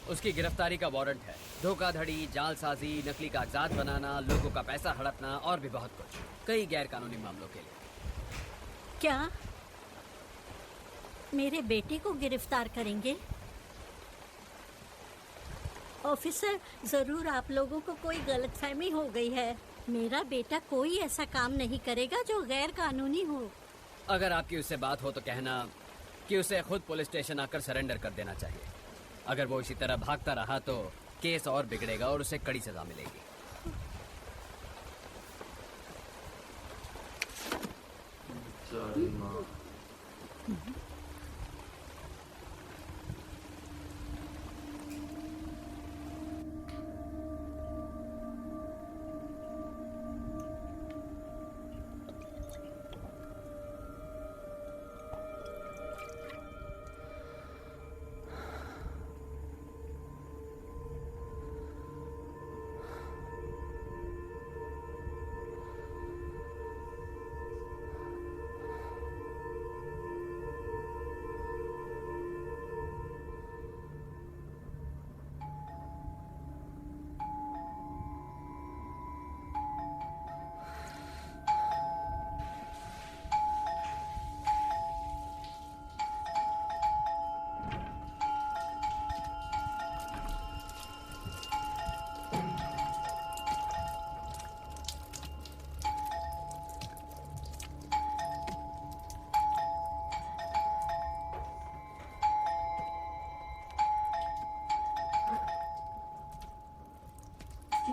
उसकी गिरफ्तारी का वारंट है। धोखाधड़ी, जालसाजी, नकली कागजात बनाना, लोगों का पैसा हड़पना और भी बहुत कुछ, कई गैर कानूनी मामलों के लिए। क्या मेरे बेटे को गिरफ्तार करेंगे? ऑफिसर, जरूर आप लोगों को कोई गलतफहमी हो गई है। मेरा बेटा कोई ऐसा काम नहीं करेगा जो गैर कानूनी हो। अगर आपकी उससे बात हो तो कहना कि उसे खुद पुलिस स्टेशन आकर सरेंडर कर देना चाहिए। अगर वो इसी तरह भागता रहा तो केस और बिगड़ेगा और उसे कड़ी सजा मिलेगी।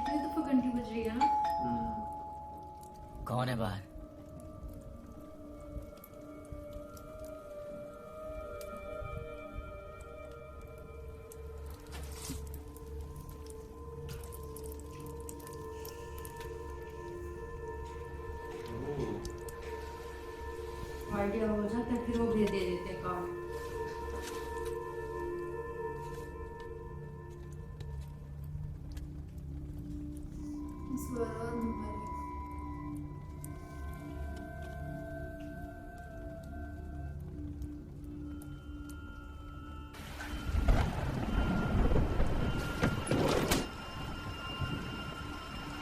कितनी दफा घंटी बज रही है ना। कौन है बाहर? आइडिया हो जाता है फिर वो भी दे देते हैं काम।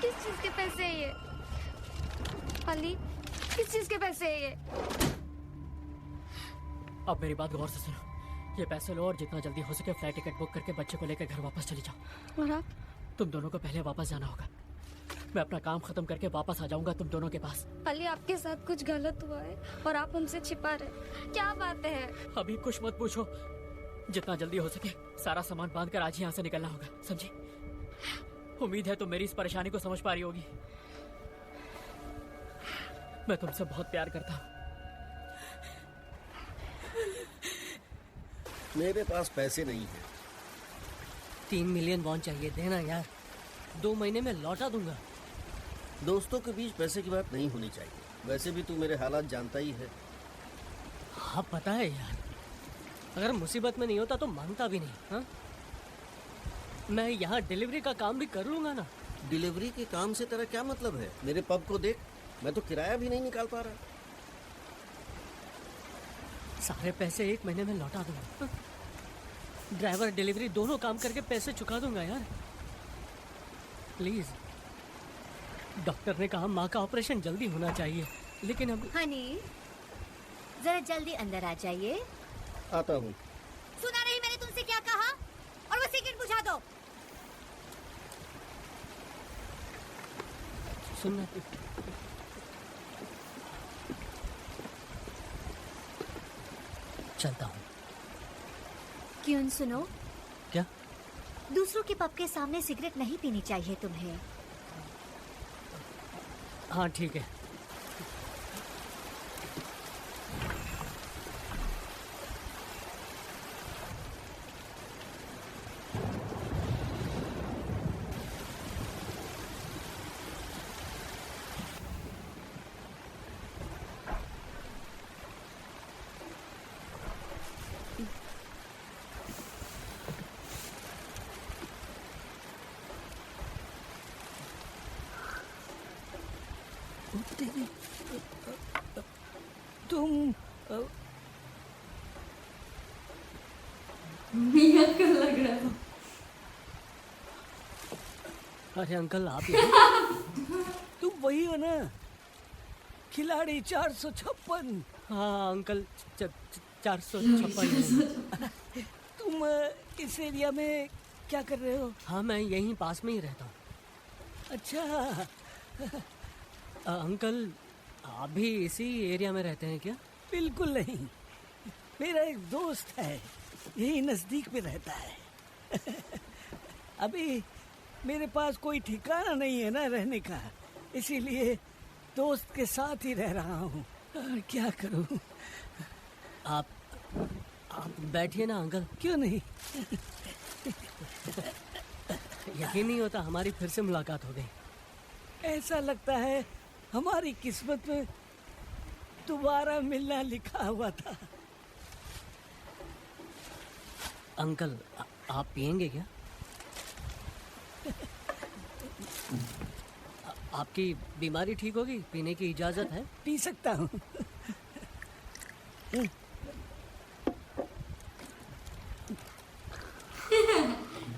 किस चीज के पैसे है ये? अली, किस चीज के पैसे है ये? अब मेरी बात गौर से सुनो। ये पैसे लो और जितना जल्दी हो सके फ्लाइट टिकट बुक करके बच्चे को लेकर घर वापस चले जाओ। और आप? तुम दोनों को पहले वापस जाना होगा। मैं अपना काम खत्म करके वापस आ जाऊंगा तुम दोनों के पास। अली, आपके साथ कुछ गलत हुआ है और आप हमसे छिपा रहे। क्या बात है? अभी कुछ मत पूछो। जितना जल्दी हो सके सारा सामान बांध कर आज ही यहाँ से निकलना होगा, समझी? उम्मीद है तुम मेरी इस परेशानी को समझ पा रही होगी। मैं तुमसे बहुत प्यार करता हूँ। मेरे पास पैसे नहीं है। 3 मिलियन वॉन चाहिए, देना यार। 2 महीने में लौटा दूंगा। दोस्तों के बीच पैसे की बात नहीं होनी चाहिए। वैसे भी तू मेरे हालात जानता ही है। हाँ पता है यार, अगर मुसीबत में नहीं होता तो मांगता भी नहीं। हाँ, मैं यहाँ डिलीवरी का काम भी कर लूंगा ना। डिलीवरी के काम से तेरा क्या मतलब है? मेरे पब को देख, मैं तो किराया भी नहीं निकाल पा रहा। सारे पैसे 1 महीने में लौटा दूंगा। ड्राइवर डिलीवरी दोनों काम करके पैसे चुका दूंगा यार। प्लीज। डॉक्टर ने कहा माँ का ऑपरेशन जल्दी होना चाहिए, लेकिन अब हनी, जरा जल्दी अंदर आ जाइए। आता हूँ। सुना नहीं मैंने तुमसे क्या कहा? और वो सिगरेट बुझा दो। सुनना, चलता हूँ। क्यों? सुनो। क्या? दूसरों के पब के सामने सिगरेट नहीं पीनी चाहिए तुम्हें। हाँ ठीक है। तुम मियां का लग रहा है। अरे अंकल आप तुम वही हो ना, खिलाड़ी 456? हाँ अंकल, 456। तुम इस एरिया में क्या कर रहे हो? हाँ मैं यहीं पास में ही रहता हूँ। अच्छा। अंकल आप भी इसी एरिया में रहते हैं क्या? बिल्कुल नहीं, मेरा एक दोस्त है, यही नजदीक में रहता है। अभी मेरे पास कोई ठिकाना नहीं है ना रहने का, इसीलिए दोस्त के साथ ही रह रहा हूँ। क्या करूँ? आप बैठिए ना अंकल। क्यों नहीं? यकीन नहीं होता हमारी फिर से मुलाकात हो गई। ऐसा लगता है हमारी किस्मत में दोबारा मिलना लिखा हुआ था। अंकल आप पिएंगे क्या? आपकी बीमारी ठीक होगी, पीने की इजाजत है? पी सकता हूँ।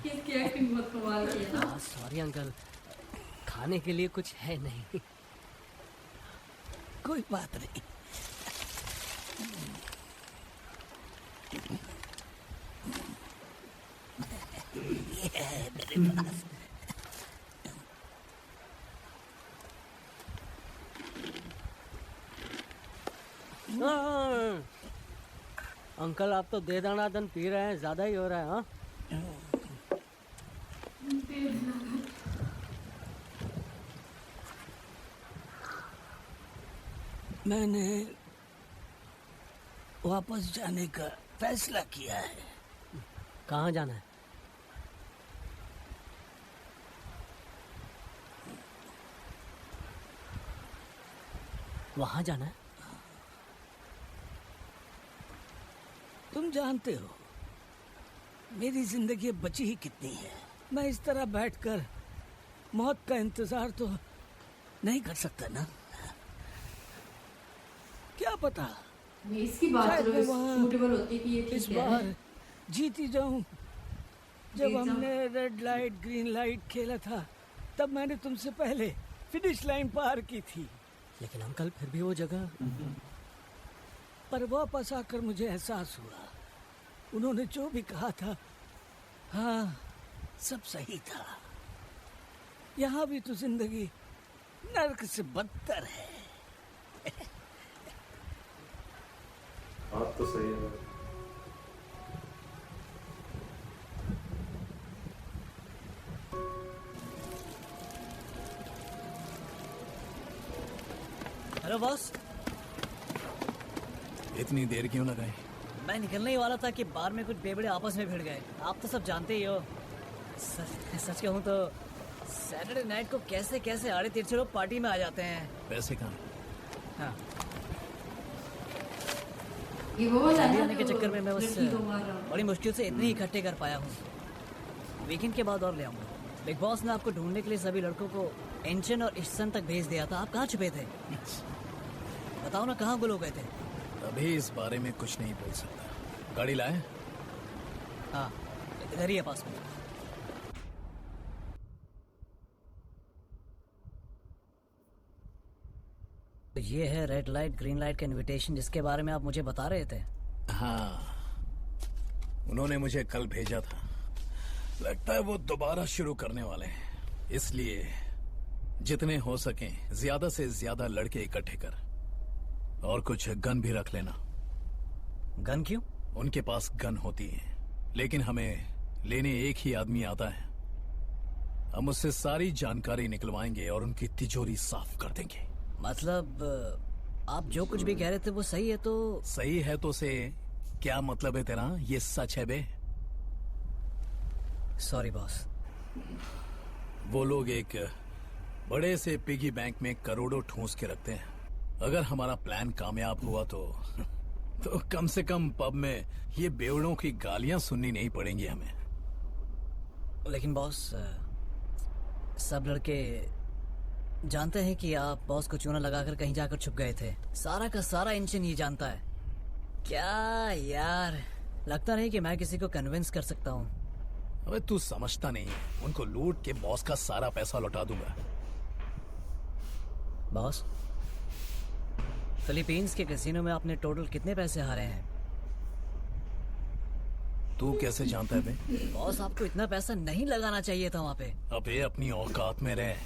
इसकी एक्टिंग बहुत कमाल की है ना। सॉरी अंकल, खाने के लिए कुछ है नहीं। कोई बात नहीं। ये है मेरे पास। अंकल आप तो दे दनादन पी रहे हैं, ज्यादा ही हो रहा है। हाँ मैंने वापस जाने का फैसला किया है। कहाँ जाना है? वहां जाना है? तुम जानते हो मेरी जिंदगी बची ही कितनी है। मैं इस तरह बैठकर मौत का इंतजार तो नहीं कर सकता ना। क्या पता इसकी बात शायद मैं वहाँ सूटेबल होती कि ये इस ठीक है। बार जीती जाऊं। जब जीत जाऊं। हमने रेड लाइट ग्रीन लाइट खेला था तब मैंने तुमसे पहले फिनिश लाइन पार की थी। लेकिन अंकल फिर भी वो जगह। पर वापस आकर मुझे एहसास हुआ उन्होंने जो भी कहा था, हाँ, सब सही था। यहाँ भी तो जिंदगी नर्क से बदतर है। बात तो सही है। Hello boss. इतनी देर क्यों लगाई? मैं निकलने ही वाला था कि बार में कुछ बेबड़े आपस में भिड़ गए। आप तो सब जानते ही हो। सच कहूँ तो सैटरडे नाइट को कैसे कैसे आड़े तिरछे लोग पार्टी में आ जाते हैं। पैसे कहाँ? हाँ। ये वो वाला शादी है ना आने के जो चक्कर में मैं बस लड़की को मार रहा हूँ। बड़ी मुश्किल से इतने ही इकट्ठे कर पाया हूँ। वीकेंड के बाद और ले आऊंगा। बिग बॉस ने आपको ढूंढने के लिए सभी लड़कों को एंशन और इश्सन तक भेज दिया था। आप कहाँ छुपे थे? बताओ ना, कहाँ गुलो गए थे? अभी इस बारे में कुछ नहीं बोल सकता। गाड़ी लाए? हाँ, इधर ही है पास में। तो ये है रेड लाइट ग्रीन लाइट का इनविटेशन जिसके बारे में आप मुझे बता रहे थे। हाँ, उन्होंने मुझे कल भेजा था। लगता है वो दोबारा शुरू करने वाले हैं। इसलिए जितने हो सके ज्यादा से ज्यादा लड़के इकट्ठे कर और कुछ गन भी रख लेना। गन क्यों? उनके पास गन होती है लेकिन हमें लेने एक ही आदमी आता है। हम उससे सारी जानकारी निकलवाएंगे और उनकी तिजोरी साफ कर देंगे। मतलब आप जो कुछ भी कह रहे थे वो सही है तो? सही है तो से क्या मतलब है तेरा? ये सच है बे? Sorry boss. वो लोग एक बड़े से पिगी बैंक में करोड़ों ठूंस के रखते हैं। अगर हमारा प्लान कामयाब हुआ तो कम से कम पब में ये बेवड़ों की गालियां सुननी नहीं पड़ेंगी हमें। लेकिन बॉस, सब लड़के जानते हैं कि आप बॉस को चूना लगाकर कहीं जाकर छुप गए थे। सारा का सारा इंजन ये जानता है। क्या यार, लगता नहीं कि मैं किसी को कन्विंस कर सकता हूँ। अबे तू समझता नहीं, उनको लूट के बॉस का सारा पैसा लौटा दूंगा। बॉस, फिलीपींस के कैसीनो में आपने टोटल कितने पैसे हारे हैं? तू कैसे जानता है बे? बॉस, आपको इतना पैसा नहीं लगाना चाहिए था वहाँ पे। अबे अपनी औकात में रह।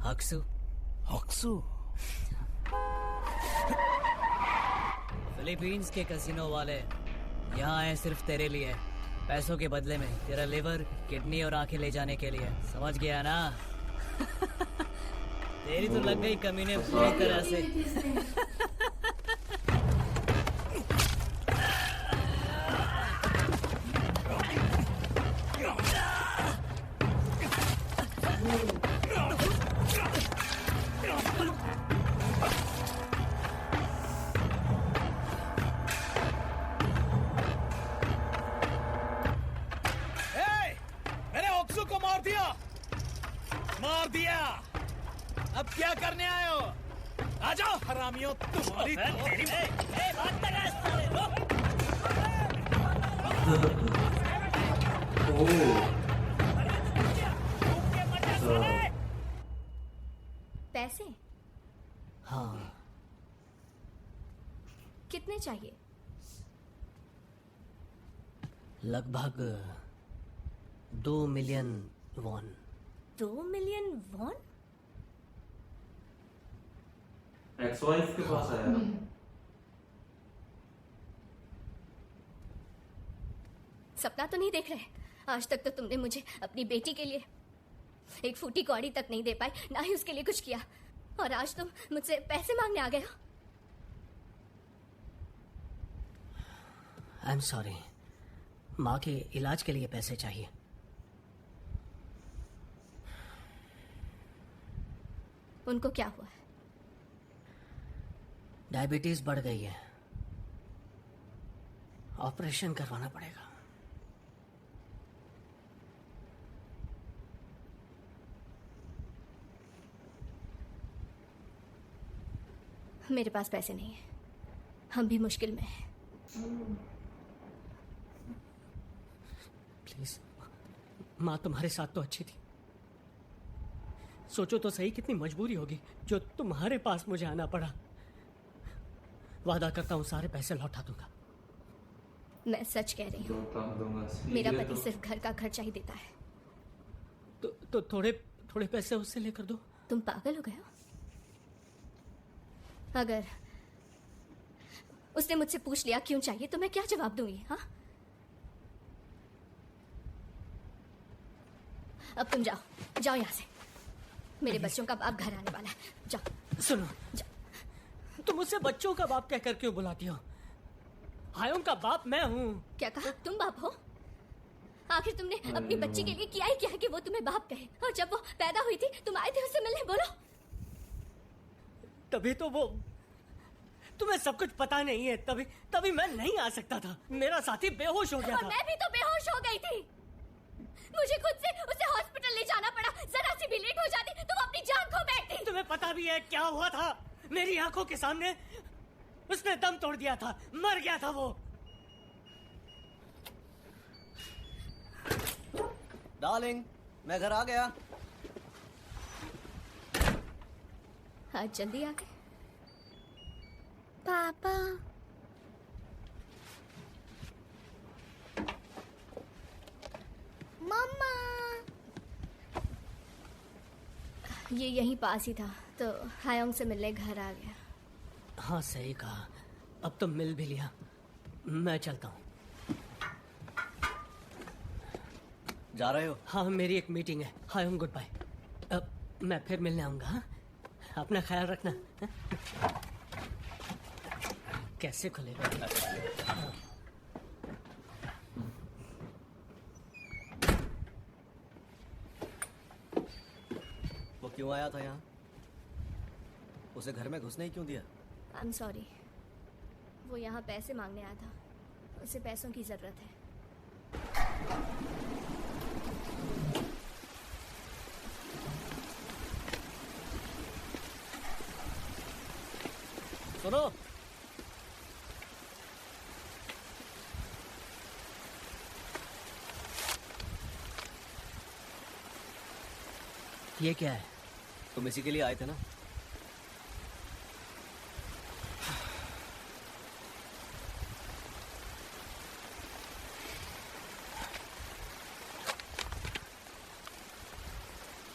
हक्सू। हक्सू? फिलीपींस के कैसीनो वाले यहाँ आए सिर्फ तेरे लिए, पैसों के बदले में तेरा लिवर, किडनी और आंखें ले जाने के लिए। समझ गया ना? तेरी तो लग गई कमीने पूरी तरह से। मैंने ऑक्सू को मार दिया। मार दिया। अब क्या करने आए हो? आ जाओ हरामियों, तुम्हारी तेरी बात कर रहा पैसे हाँ। कितने चाहिए? लगभग 2 million won. 2 million won? Ex wife के पास आया। सपना तो नहीं देख रहे? आज तक तो तुमने मुझे अपनी बेटी के लिए एक फूटी कौड़ी तक नहीं दे पाई, ना ही उसके लिए कुछ किया, और आज तुम मुझसे पैसे मांगने आ गए हो। आई एम सॉरी, माँ के इलाज के लिए पैसे चाहिए। उनको क्या हुआ है? डायबिटीज बढ़ गई है, ऑपरेशन करवाना पड़ेगा। मेरे पास पैसे नहीं है, हम भी मुश्किल में हैं। प्लीज, माँ तुम्हारे साथ तो अच्छी थी, सोचो तो सही कितनी मजबूरी होगी जो तुम्हारे पास मुझे आना पड़ा। वादा करता हूँ सारे पैसे लौटा दूंगा। मैं सच कह रही हूँ, मेरा पति सिर्फ घर का खर्चा ही देता है। तो थोड़े थोड़े पैसे उससे लेकर दो। तुम पागल हो गए हो? अगर उसने मुझसे पूछ लिया क्यों चाहिए तो मैं क्या जवाब दूंगी? हाँ, अब तुम जाओ, जाओ यहाँ से। मेरे बच्चों का बाप घर आने वाला है, जाओ। सुनो, तुम मुझसे बच्चों का बाप कहकर क्यों बुलाती हो? हायोंग का बाप मैं हूँ। क्या कहा? तुम बाप हो? आखिर तुमने अपनी बच्ची के लिए किया ही क्या है कि वो तुम्हें बाप कहे? और जब वो पैदा हुई थी तुम आए थे उससे मिलने, बोलो। तभी तो वो, तुम्हें सब कुछ पता नहीं है, तभी मैं नहीं आ सकता था। मेरा साथी बेहोश हो गया था। और मैं भी तो बेहोश हो गई थी। मुझे खुद से उसे हॉस्पिटल ले जाना पड़ा। जरा सी भी लेट हो जाती तो वो अपनी जान खो बैठती। तुम्हें पता भी है क्या हुआ था? मेरी आंखों के सामने उसने दम तोड़ दिया था, मर गया था वो। डार्लिंग, मैं घर आ गया। आज जल्दी आ गए। पापा, मम्मा। ये यहीं पास ही था तो हायोंग से मिलने घर आ गया। हाँ सही कहा, अब तो मिल भी लिया। मैं चलता हूँ। जा रहे हो? हाँ, मेरी एक मीटिंग है। हायोंग गुड बाय। अब मैं फिर मिलने आऊंगा। हाँ? अपना ख्याल रखना। हाँ? कैसे खुलेगा? वो क्यों आया था यहाँ? उसे घर में घुसने ही क्यों दिया? आई एम सॉरी, वो यहाँ पैसे मांगने आया था, उसे पैसों की जरूरत है। सुनो, ये क्या है? तुम इसी के लिए आए थे ना?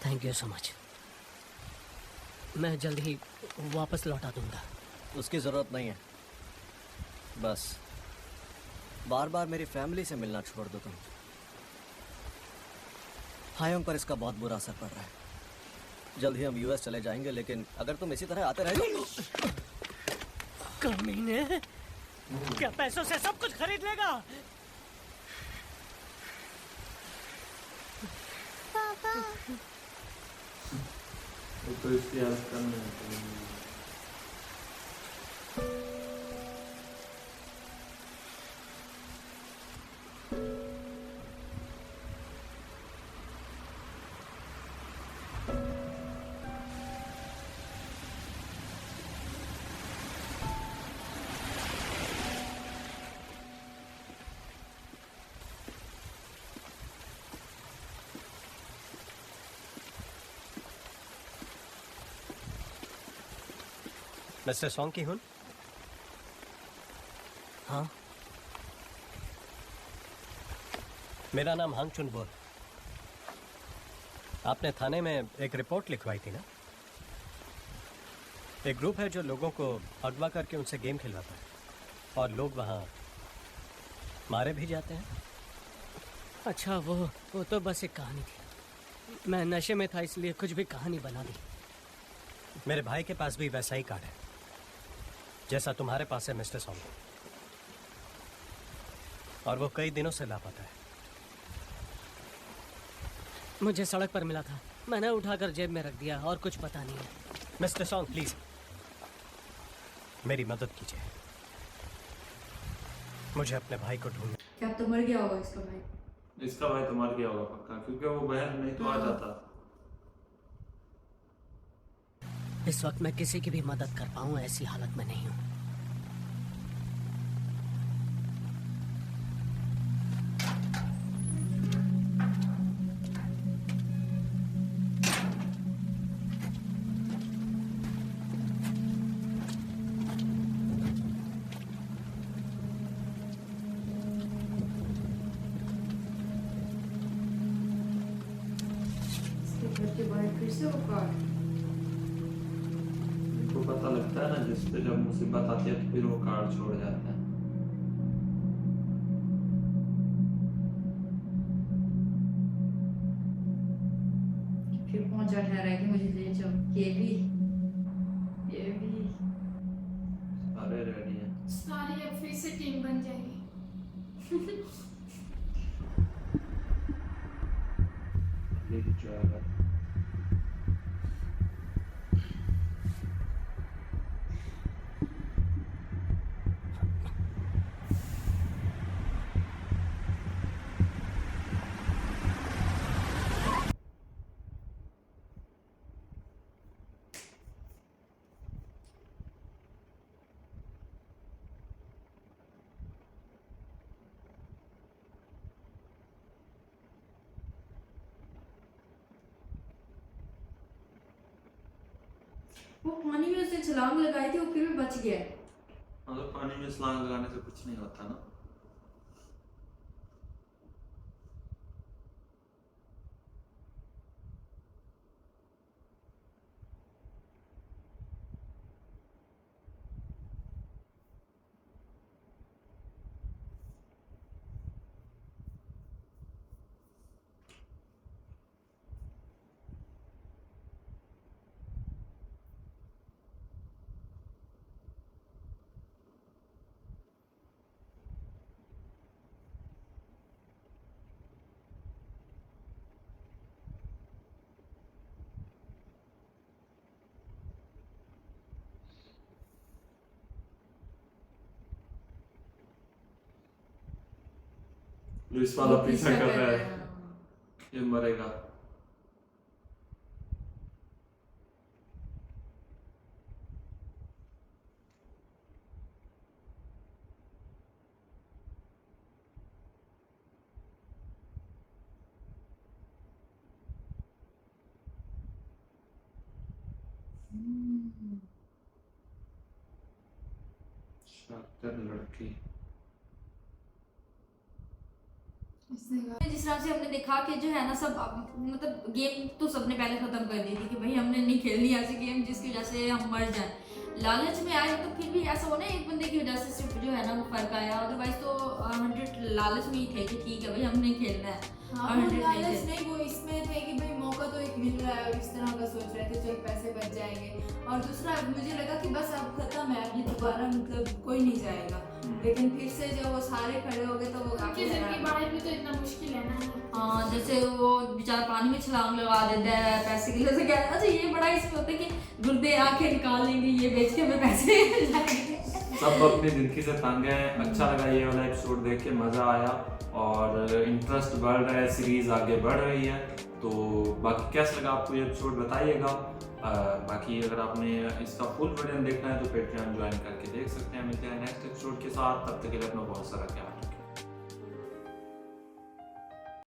Thank you so much. मैं जल्द ही वापस लौटा दूंगा। उसकी जरूरत नहीं है। बस बार बार मेरी फैमिली से मिलना छोड़ दो तुम। हायोंग पर इसका बहुत बुरा असर पड़ रहा है। जल्द ही हम यूएस चले जाएंगे, लेकिन अगर तुम इसी तरह आते रहे। कमीने, क्या पैसों से सब कुछ खरीद लेगा? पापा, तो इसकी हालत करनी है। मिस्टर सॉन्ग की हुन? हाँ, मेरा नाम हांग चुन बोल। आपने थाने में एक रिपोर्ट लिखवाई थी ना? एक ग्रुप है जो लोगों को अगवा करके उनसे गेम खिलवाता है और लोग वहाँ मारे भी जाते हैं। अच्छा, वो तो बस एक कहानी थी। मैं नशे में था इसलिए कुछ भी कहानी बना दी। मेरे भाई के पास भी वैसा ही कार्ड है जैसा तुम्हारे पास है मिस्टर सॉन्ग, और वो कई दिनों से लापता है। मुझे सड़क पर मिला था, मैंने उठाकर जेब में रख दिया और कुछ पता नहीं है। मिस्टर सॉन्ग प्लीज मेरी मदद कीजिए, मुझे अपने भाई को ढूंढना। क्या तो मर गया होगा इसका भाई? इसका भाई तो मर गया होगा पक्का, क्योंकि वो बहन नहीं तो आ जाता। इस वक्त मैं किसी की भी मदद कर पाऊं ऐसी हालत में नहीं हूं। फिर से वो कार्ड तो पता लगता है ना, जिस पे जब मुसीबत आती है तो फिर वो कार्ड छोड़ जाता है। फिर पहुंचा ठहरा कि मुझे ले जाओ। ये भी सारे रेडी हैं। सारी अब फिर से टीम बन जाएगी। लेके जाएगा। वो पानी में उसने छलांग लगाई थी, वो फिर भी बच गया। हाँ, तो पानी में छलांग लगाने से कुछ नहीं होता ना। पुलिस वाला पीछा कर रहा है, ये मरेगा। शातिर लड़की। जिस तरह से हमने देखा कि जो है ना सब मतलब गेम तो सबने पहले खत्म कर दी थी कि भाई हमने नहीं खेलनी ऐसी गेम जिसकी वजह से हम मर जाएं। लालच में आए तो फिर भी ऐसा हो ना, एक बंदे की वजह से सिर्फ जो है ना वो फर्क आया, अदरवाइज तो 100 लालच में ही थे कि ठीक है भाई हमने खेलना है। हाँ, वो लालच नहीं, वो इसमें थे कि भाई मौका तो एक मिल रहा है और इस तरह का सोच रहे थे चल पैसे बच जाएंगे। और दूसरा मुझे लगा कि बस अब खत्म है, अभी दोबारा मतलब कोई नहीं जाएगा, लेकिन फिर से जब वो सारे खड़े हो गए तो वो काफी बाहर भी तो इतना मुश्किल है ना। हाँ, जैसे वो बेचारा पानी में छलांग लगा देता है पैसे के लिए, तो कहता है अच्छा ये बड़ा इसमें होता है कि गुर्दे आंखें निकाल लेंगे, ये बेच के हमें पैसे लाएंगे। सब अपनी जिंदगी से तंग हैं। अच्छा लगा ये वाला एपिसोड देख के, मज़ा आया और इंटरेस्ट बढ़ रहा है, सीरीज आगे बढ़ रही है। तो बाकी कैसा लगा आपको ये एपिसोड बताइएगा। बाकी अगर आपने इसका फुल वर्जन देखना है तो पेट्रियन ज्वाइन करके देख सकते हैं। मिलते हैं नेक्स्ट एपिसोड के साथ, तब तक के लिए अपना बहुत सारा ख्याल।